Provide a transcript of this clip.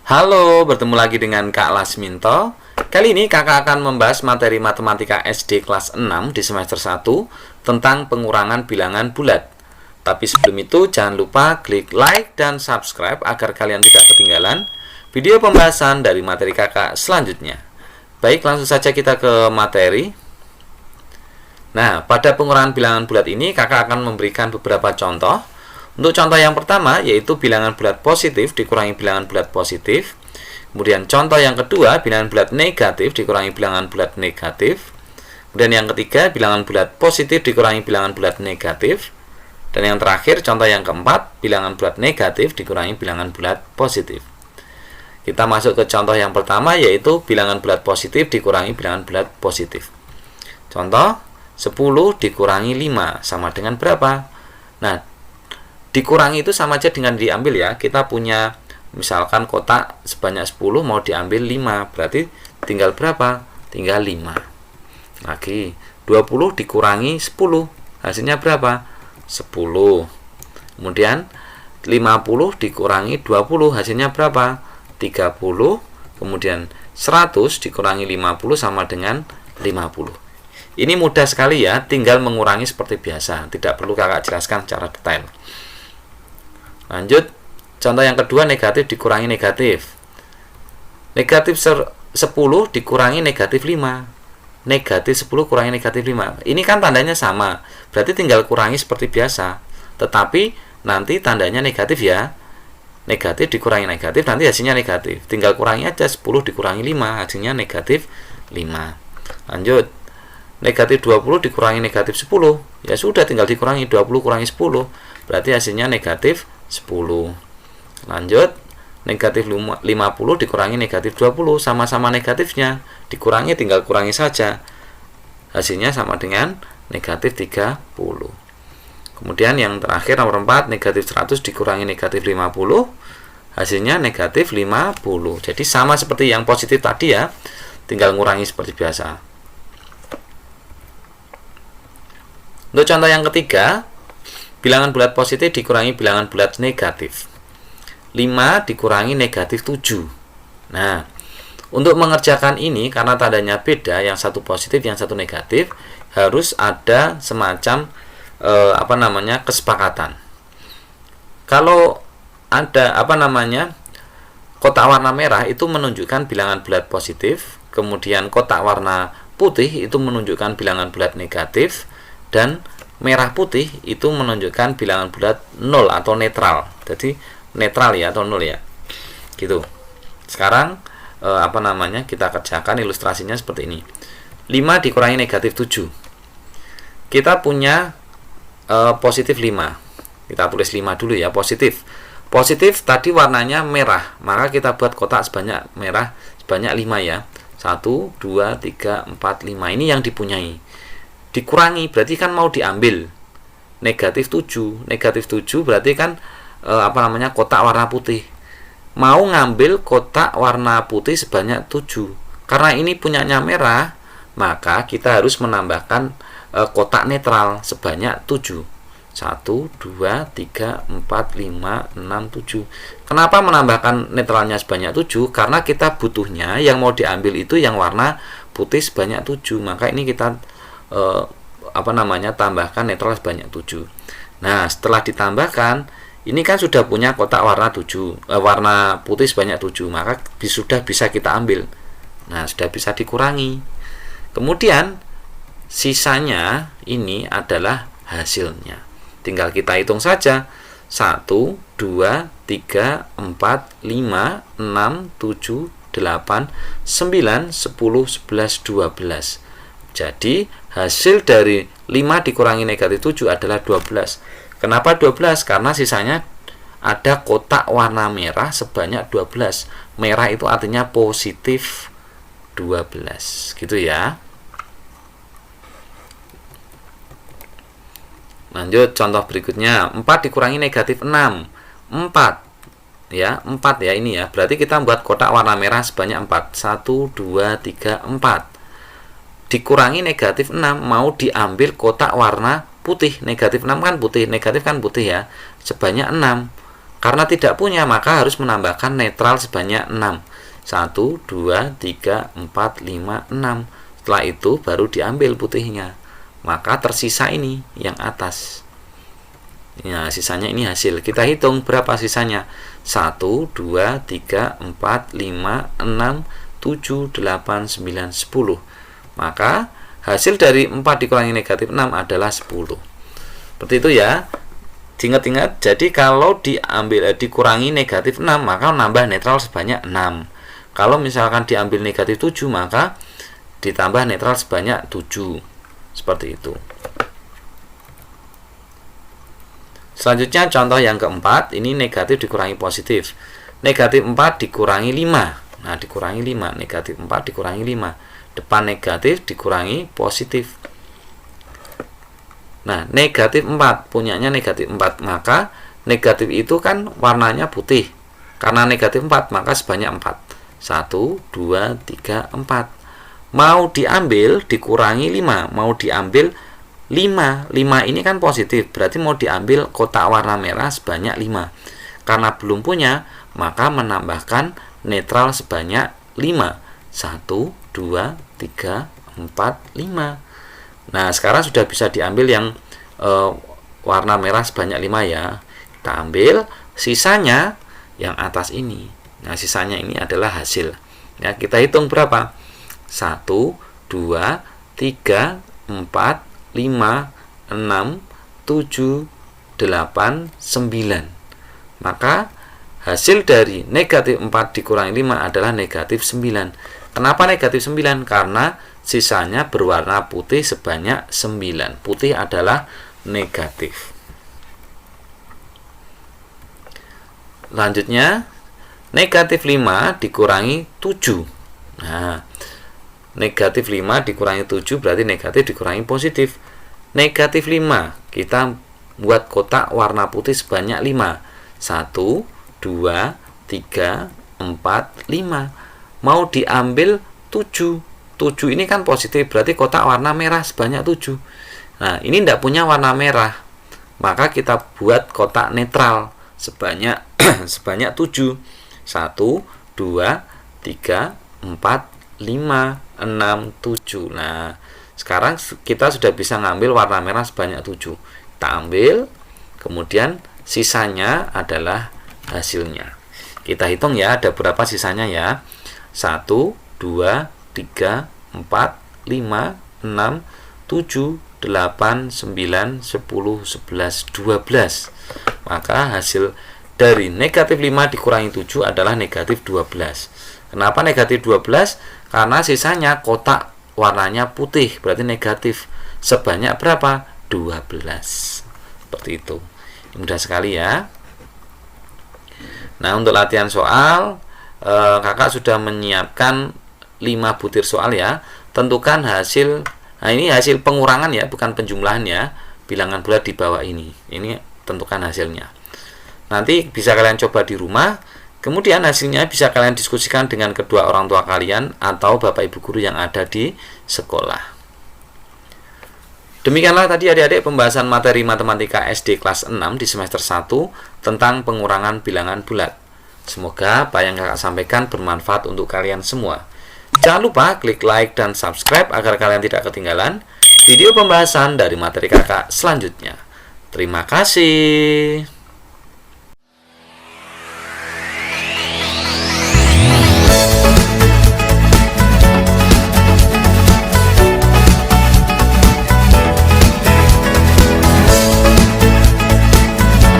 Halo, bertemu lagi dengan Kak Lasminto. Kali ini kakak akan membahas materi matematika SD kelas 6 di semester 1 tentang pengurangan bilangan bulat. Tapi sebelum itu jangan lupa klik like dan subscribe agar kalian tidak ketinggalan video pembahasan dari materi kakak selanjutnya. Baik, langsung saja kita ke materi. Nah, pada pengurangan bilangan bulat ini kakak akan memberikan beberapa contoh. Untuk contoh yang pertama yaitu bilangan bulat positif dikurangi bilangan bulat positif. Kemudian contoh yang kedua bilangan bulat negatif dikurangi bilangan bulat negatif. Kemudian yang ketiga bilangan bulat positif dikurangi bilangan bulat negatif. Dan yang terakhir contoh yang keempat bilangan bulat negatif dikurangi bilangan bulat positif. Kita masuk ke contoh yang pertama yaitu bilangan bulat positif dikurangi bilangan bulat positif. Contoh 10 dikurangi 5 sama dengan berapa? Nah, dikurangi itu sama aja dengan diambil ya. Kita punya misalkan kotak sebanyak 10 mau diambil 5, berarti tinggal berapa? Tinggal 5. Lagi 20 dikurangi 10, hasilnya berapa? 10. Kemudian 50 dikurangi 20, hasilnya berapa? 30. Kemudian 100 dikurangi 50 sama dengan 50. Ini mudah sekali ya, tinggal mengurangi seperti biasa, tidak perlu kakak jelaskan secara detail. Lanjut, contoh yang kedua negatif dikurangi negatif. Negatif 10 dikurangi negatif 5. Negatif 10 kurangi negatif 5. Ini kan tandanya sama, berarti tinggal kurangi seperti biasa. Tetapi nanti tandanya negatif ya. Negatif dikurangi negatif, nanti hasilnya negatif. Tinggal kurangi aja, 10 dikurangi 5, hasilnya negatif 5. Lanjut, negatif 20 dikurangi negatif 10. Ya sudah, tinggal dikurangi 20 kurangi 10. Berarti hasilnya negatif 10. Lanjut, negatif 50 dikurangi negatif 20, sama-sama negatifnya, dikurangi tinggal kurangi saja, hasilnya sama dengan negatif 30. Kemudian yang terakhir nomor 4, negatif 100 dikurangi negatif 50, hasilnya negatif 50. Jadi sama seperti yang positif tadi ya, tinggal ngurangi seperti biasa. Untuk contoh yang ketiga, bilangan bulat positif dikurangi bilangan bulat negatif. 5 dikurangi negatif 7. Nah, untuk mengerjakan ini karena tandanya beda, yang satu positif, yang satu negatif, harus ada semacam kesepakatan. Kalau ada kotak warna merah itu menunjukkan bilangan bulat positif, kemudian kotak warna putih itu menunjukkan bilangan bulat negatif, dan merah putih itu menunjukkan bilangan bulat 0 atau netral. Jadi netral ya atau 0 ya. Gitu. Sekarang kita kerjakan ilustrasinya seperti ini. 5 dikurangi negatif 7. Kita punya positif 5. Kita tulis 5 dulu ya, positif. Positif tadi warnanya merah, maka kita buat kotak sebanyak merah sebanyak 5 ya. 1 2 3 4 5. Ini yang dipunyai. Dikurangi berarti kan mau diambil negatif 7. Negatif 7 berarti kan kotak warna putih. Mau ngambil kotak warna putih sebanyak 7. Karena ini punyanya merah, maka kita harus menambahkan kotak netral sebanyak 7. 1 2 3 4 5 6 7. Kenapa menambahkan netralnya sebanyak 7? Karena kita butuhnya yang mau diambil itu yang warna putih sebanyak 7. Maka ini kita tambahkan netral sebanyak 7. Nah, setelah ditambahkan, ini kan sudah punya kotak warna 7, warna putih sebanyak 7, maka sudah bisa kita ambil. Nah, sudah bisa dikurangi. Kemudian sisanya ini adalah hasilnya. Tinggal kita hitung saja. 1 2 3 4 5 6 7 8 9 10 11 12. Jadi hasil dari 5 dikurangi negatif 7 adalah 12. Kenapa 12? Karena sisanya ada kotak warna merah sebanyak 12. Merah itu artinya positif 12. Gitu ya. Lanjut contoh berikutnya. 4 dikurangi negatif 6. 4 ya, 4 ya ini ya. Berarti kita membuat kotak warna merah sebanyak 4. 1 2 3 4. Dikurangi negatif 6, mau diambil kotak warna putih. Negatif 6 kan putih, negatif kan putih ya, sebanyak 6. Karena tidak punya, maka harus menambahkan netral sebanyak 6. 1, 2, 3, 4, 5, 6. Setelah itu baru diambil putihnya. Maka tersisa ini yang atas. Nah, sisanya ini hasil. Kita hitung berapa sisanya. 1, 2, 3, 4, 5, 6, 7, 8, 9, 10. Maka hasil dari 4 dikurangi negatif 6 adalah 10. Seperti itu ya. Ingat-ingat, jadi kalau dikurangi negatif 6, maka nambah netral sebanyak 6. Kalau misalkan diambil negatif 7, maka ditambah netral sebanyak 7. Seperti itu. Selanjutnya contoh yang keempat, ini negatif dikurangi positif. Negatif 4 dikurangi 5. Nah, dikurangi 5, negatif 4 dikurangi 5. Depan negatif dikurangi positif. Nah, negatif 4, punyanya negatif 4, maka negatif itu kan warnanya putih. Karena negatif 4, maka sebanyak 4. 1, 2, 3, 4. Mau diambil dikurangi 5, mau diambil 5. 5 ini kan positif, berarti mau diambil kotak warna merah sebanyak 5. Karena belum punya, maka menambahkan netral sebanyak 5. 1, 2, 3, 4, 5. Nah, sekarang sudah bisa diambil yang warna merah sebanyak 5 ya. Kita ambil sisanya yang atas ini. Nah, sisanya ini adalah hasil. Ya, kita hitung berapa? 1, 2, 3, 4, 5, 6, 7, 8, 9. Maka hasil dari negatif 4 dikurangi 5 adalah negatif 9. Kenapa negatif 9? Karena sisanya berwarna putih sebanyak 9. Putih adalah negatif. Lanjutnya, negatif 5 dikurangi 7. Nah, negatif 5 dikurangi 7 berarti negatif dikurangi positif. Negatif 5, kita buat kotak warna putih sebanyak 5. 1, 2, 3, 4, 5. Mau diambil 7. 7 ini kan positif, berarti kotak warna merah sebanyak 7. Nah, ini tidak punya warna merah. Maka kita buat kotak netral sebanyak 7. 1, 2, 3, 4, 5, 6, 7. Nah, sekarang kita sudah bisa ngambil warna merah sebanyak 7. Kita ambil, kemudian sisanya adalah hasilnya. Kita hitung ya, ada berapa sisanya ya. 1, 2, 3, 4, 5, 6, 7, 8, 9, 10, 11, 12. Maka hasil dari negatif 5 dikurangi 7 adalah negatif 12. Kenapa negatif 12? Karena sisanya kotak warnanya putih, berarti negatif. Sebanyak berapa? 12. Seperti itu. Mudah sekali ya. Nah, untuk latihan soal, kakak sudah menyiapkan 5 butir soal ya. Tentukan hasil. Nah, ini hasil pengurangan ya, bukan penjumlahan ya. Bilangan bulat di bawah ini. Ini tentukan hasilnya. Nanti bisa kalian coba di rumah. Kemudian hasilnya bisa kalian diskusikan dengan kedua orang tua kalian atau bapak ibu guru yang ada di sekolah. Demikianlah tadi adik-adik pembahasan materi matematika SD kelas 6 di semester 1 tentang pengurangan bilangan bulat. Semoga apa yang kakak sampaikan bermanfaat untuk kalian semua. Jangan lupa klik like dan subscribe agar kalian tidak ketinggalan video pembahasan dari materi kakak selanjutnya. Terima kasih.